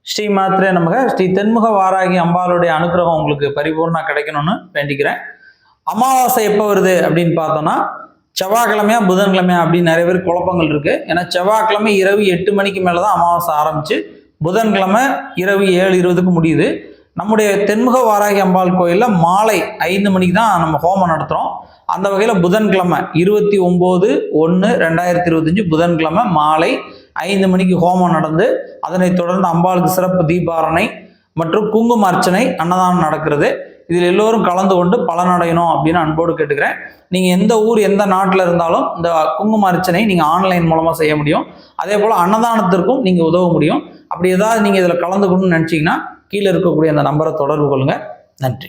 ஸ்ரீ மாத்திரே நமக. ஸ்ரீ தென்முக வாராகி அம்பாளுடைய அனுகிரகம் உங்களுக்கு பரிபூர்ணா கிடைக்கணும்னு வேண்டிக்கிறேன். அமாவாசை எப்போ வருது அப்படின்னு பார்த்தோம்னா செவ்வாய்க்கிழமையா புதன்கிழமையா அப்படின்னு நிறைய பேர் குழப்பங்கள் இருக்கு. ஏன்னா செவ்வாய்க்கிழமை இரவு 8 மணிக்கு மேலே தான் அமாவாசை ஆரம்பிச்சு புதன்கிழமை இரவு 7:20க்கு முடியுது. நம்முடைய தென்முக வாராகி அம்பாள் கோயிலில் மாலை 5 மணிக்கு தான் நம்ம ஹோமம் நடத்துகிறோம். அந்த வகையில் புதன்கிழமை 29/1/2025 புதன்கிழமை மாலை 5 மணிக்கு ஹோமம் நடந்து அதனைத் தொடர்ந்து அம்பாளுக்கு சிறப்பு தீபாரணை மற்றும் குங்கும அர்ச்சனை அன்னதானம் நடக்கிறது. இதில் எல்லோரும் கலந்து கொண்டு பலனடையணும் அப்படின்னு அன்போடு கேட்டுக்கிறேன். நீங்கள் எந்த ஊர் எந்த நாட்டில் இருந்தாலும் இந்த குங்கும அர்ச்சனை நீங்கள் ஆன்லைன் மூலமாக செய்ய முடியும். அதே போல் அன்னதானத்திற்கும் நீங்கள் உதவ முடியும். அப்படி ஏதாவது நீங்கள் இதில் கலந்துக்கணும்னு நினச்சிங்கன்னா கீழே இருக்கக்கூடிய அந்த நம்பரை தொடர்பு கொள்ளுங்கள். நன்றி.